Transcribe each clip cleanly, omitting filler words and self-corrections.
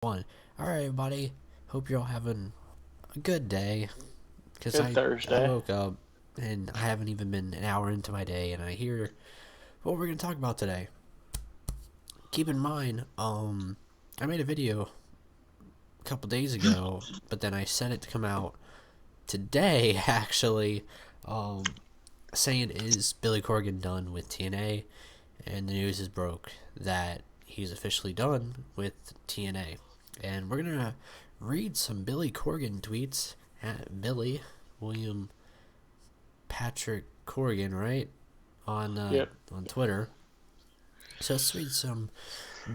One. All right, everybody. Hope you're all having a good day. Because Good I Thursday. woke up and I haven't even been an hour into my day, and I hear what we're going to talk about today. Keep in mind, I made a video a couple days ago, but then I set it to come out today, actually, saying, is Billy Corgan done with TNA? And the news is broke that he's officially done with TNA. And we're going to read some Billy Corgan tweets at Billy William Patrick Corgan, right? Yep. On Twitter. So let's read some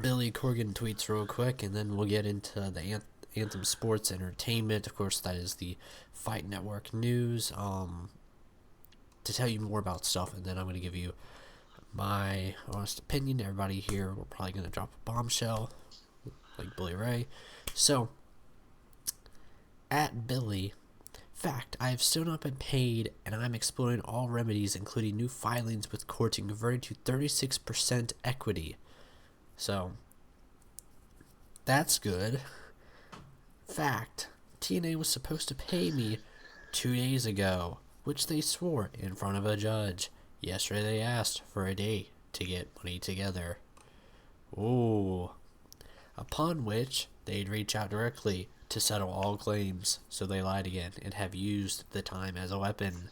Billy Corgan tweets real quick, and then we'll get into the Anthem Sports Entertainment. Of course, that is the Fight Network news. To tell you more about stuff, and then I'm going to give you my honest opinion. Everybody here, we're probably going to drop a bombshell like Billy Ray. So, at Billy, fact, I have still not been paid, and I'm exploring all remedies, including new filings with courts and converting to 36% equity. So, that's good. Fact, TNA was supposed to pay me 2 days ago, which they swore in front of a judge. Yesterday they asked for a day to get money together. Ooh. Upon which they'd reach out directly to settle all claims, so they lied again and have used the time as a weapon.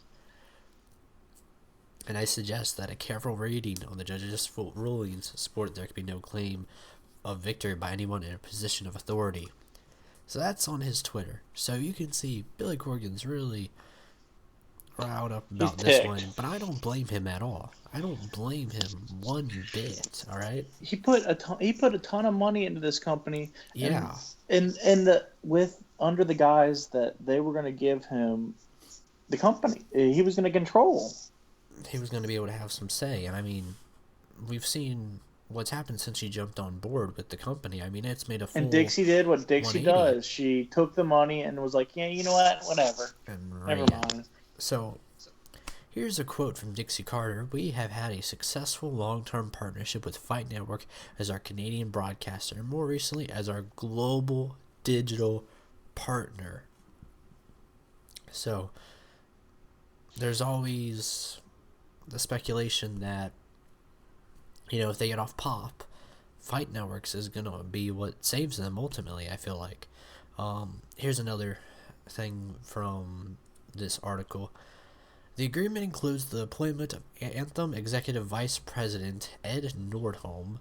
And I suggest that a careful reading on the judge's full rulings support there could be no claim of victory by anyone in a position of authority. So that's on his Twitter. So you can see Billy Corgan's really riled up He's about this one, ticked. but I don't blame him at all. I don't blame him one bit. All right. He put a ton of money into this company, and Yeah. with under the guise that they were going to give him the company, he was going to control. He was going to be able to have some say, and I mean, we've seen what's happened since he jumped on board with the company. I mean, it's made a And full Dixie did what Dixie 180. does. She took the money and was like, "Yeah, you know what? Whatever. And Never ran. mind." So here's a quote from Dixie Carter. We have had a successful long-term partnership with Fight Network as our Canadian broadcaster, and more recently as our global digital partner. So there's always the speculation that, if they get off pop, Fight Networks is going to be what saves them ultimately, I feel like. Here's another thing from this article. The agreement includes the appointment of Anthem Executive Vice President Ed Nordholm,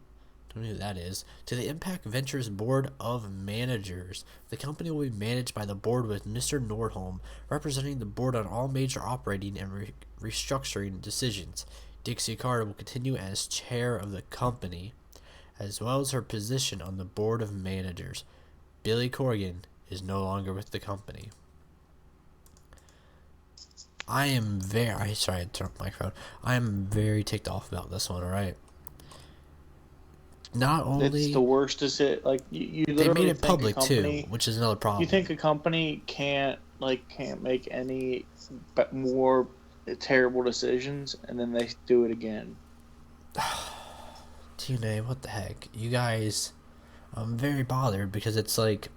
don't know who that is, to the Impact Ventures Board of Managers. The company will be managed by the board with Mr. Nordholm representing the board on all major operating and restructuring decisions. Dixie Carter will continue as chair of the company, as well as her position on the board of managers. Billy Corgan is no longer with the company. Sorry, I turned off my microphone. I am very ticked off about this one, alright? Not It's the only, worst. Is it like you they made literally it think a public too, company? which is another You problem. think a company can't make any but more terrible decisions, and then they do it again? TNA, what the heck? You guys, I'm very bothered because it's like,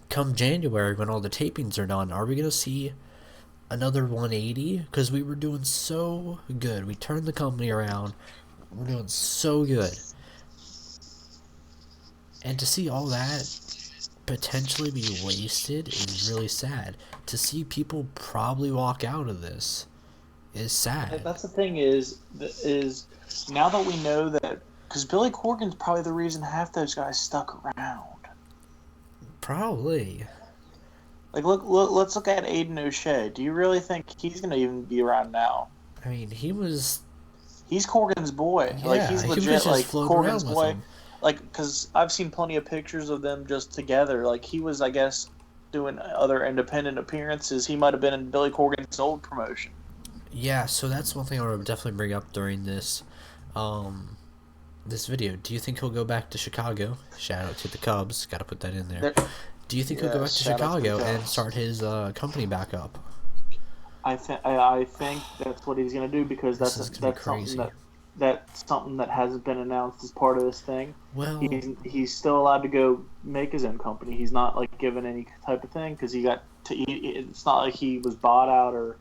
come January when all the tapings are done, are we going to see another 180? Because we were doing so good. We turned the company around. We're doing so good. And to see all that potentially be wasted is really sad. To see people probably walk out of this is sad. That's the thing is now that we know that, because Billy Corgan's probably the reason half those guys stuck around. Probably. Like let's look at Aiden O'Shea. Do you really think he's gonna even be around now? I mean, he was, He's Corgan's boy. Like yeah, he's he was legit just like floating Corgan's around with boy. him. Like, because I've seen plenty of pictures of them just together. Like he was, I guess, doing other independent appearances. He might have been in Billy Corgan's old promotion. Yeah, so that's one thing I would definitely bring up during um, this video. Do you think he'll go back to Chicago? Shout out to the Cubs. Got to put that in there. There, Do you think he'll go back yes, to shout out to the Chicago and Cubs. start his company back up? I think that's what he's gonna do, because This is gonna be that's something crazy. that's something that hasn't been announced as part of this thing. Well, He's still allowed to go make his own company. He's not like given any type of thing because he got to. It's not like he was bought out or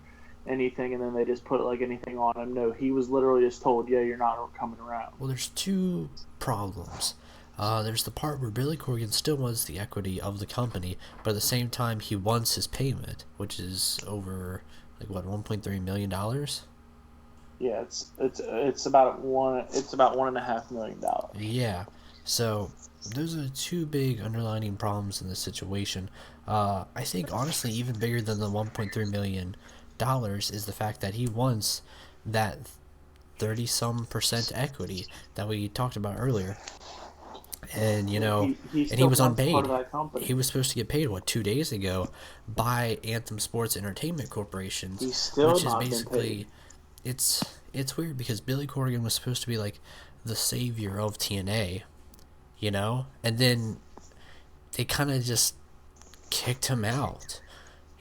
anything, and then they just put like anything on him. No, he was literally just told, "Yeah, you're not coming around." well, there's two problems. There's the part where Billy Corgan still wants the equity of the company, but at the same time he wants his payment, which is over like what, $1.3 million. Yeah, it's about $1.5 million. Yeah, so those are two big underlining problems in this situation. I think honestly, even bigger than the $1.3 million is the fact that he wants that 30-some% equity that we talked about earlier. And He and he still was wants part unpaid. of that company. He was supposed to get paid, what, 2 days ago by Anthem Sports Entertainment Corporation, He's still which is not been basically, paid. it's weird because Billy Corgan was supposed to be like the savior of TNA, and then they kind of just kicked him out,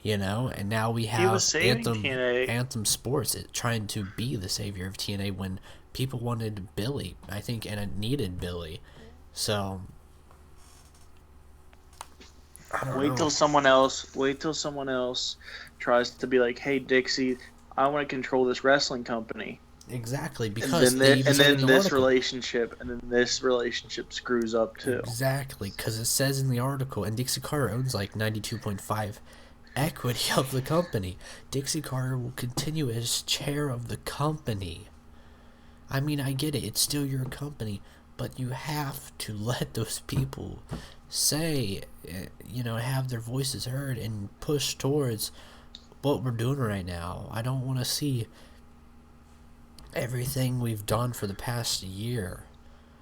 and now we He was have saving TNA. Anthem Sports trying to be the savior of TNA when people wanted Billy, I think, and it needed Billy. So I don't Wait know. till someone else tries to be like, "Hey Dixie, I want to control this wrestling company." Exactly, And because then they even said in the article. this relationship screws up too. Exactly, because it says in the article, and Dixie Carter owns like 92.5 equity of the company. Dixie Carter will continue as chair of the company. I mean, I get it, it's still your company, but you have to let those people say, have their voices heard and push towards what we're doing right now. I don't want to see everything we've done for the past year.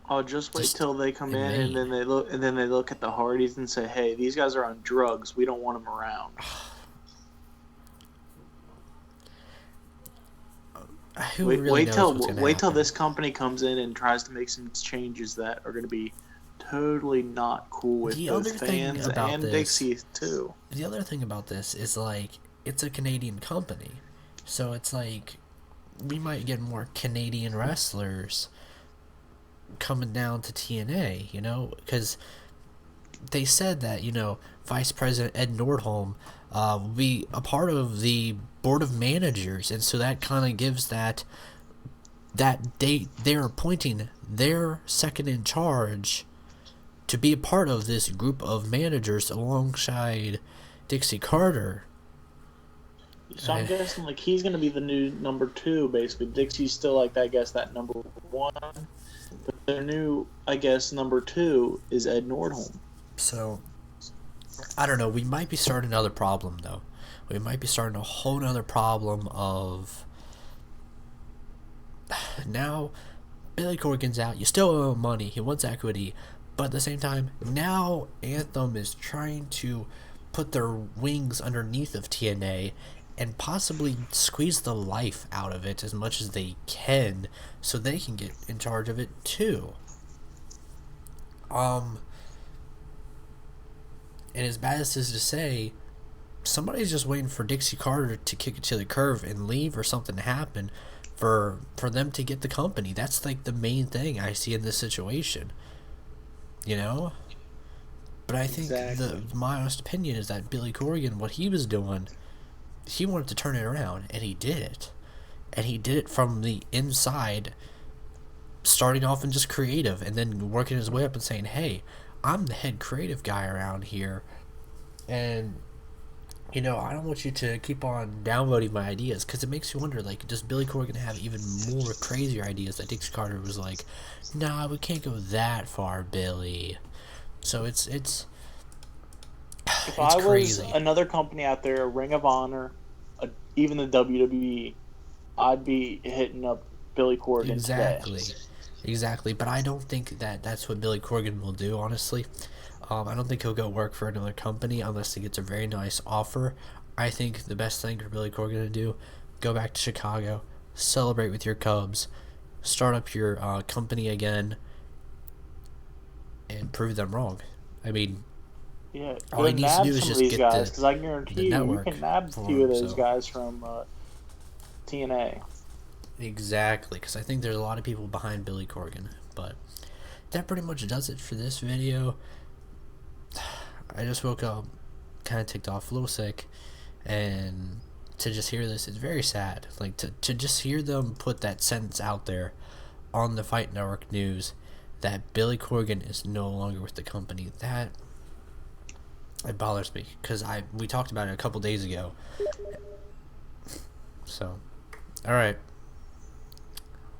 I'll just wait till they come in vain. and then they look at the Hardys and say, "Hey, these guys are on drugs. We don't want them around." Wait till this company comes in and tries to make some changes that are going to be totally not cool with both fans and Dixie too. The other thing about this is like it's a Canadian company, so it's like we might get more Canadian wrestlers coming down to TNA, because they said that Vice President Ed Nordholm will be a part of the board of managers, and so that kind of gives that they're appointing their second in charge to be a part of this group of managers alongside Dixie Carter. So I'm guessing like he's going to be the new number 2, basically. Dixie's still like I guess that number 1, but their new number 2 is Ed Nordholm. So I don't know. We might be starting another problem though. We might be starting a whole other problem of now Billy Corgan's out. You still owe him money. He wants equity. But at the same time, now Anthem is trying to put their wings underneath of TNA and possibly squeeze the life out of it as much as they can so they can get in charge of it too. And as bad as this is to say, somebody's just waiting for Dixie Carter to kick it to the curve and leave or something to happen for them to get the company. That's like the main thing I see in this situation. But I think my honest opinion is that Billy Corgan, what he was doing, he wanted to turn it around, and he did it. And he did it from the inside, starting off in just creative, and then working his way up and saying, hey, I'm the head creative guy around here, and I don't want you to keep on downloading my ideas, because it makes you wonder, like, does Billy Corgan have even more crazier ideas that Dixie Carter was like, nah, we can't go that far, Billy. So it's if I was another company out there, Ring of Honor, even the WWE, I'd be hitting up Billy Corgan Exactly, but I don't think that's what Billy Corgan will do, honestly. I don't think he'll go work for another company unless he gets a very nice offer. I think the best thing for Billy Corgan to do, go back to Chicago, celebrate with your Cubs, start up your company again, and prove them wrong. I mean, all he needs to do is just get guys, because I guarantee you can nab a few of those guys from TNA. Exactly, because I think there's a lot of people behind Billy Corgan. But that pretty much does it for this video. I just woke up, kind of ticked off, a little sick, and to just hear this, it's very sad. Like, to just hear them put that sentence out there on the Fight Network news that Billy Corgan is no longer with the company, that it bothers me, because we talked about it a couple days ago. So, alright.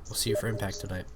We'll see you for Impact tonight.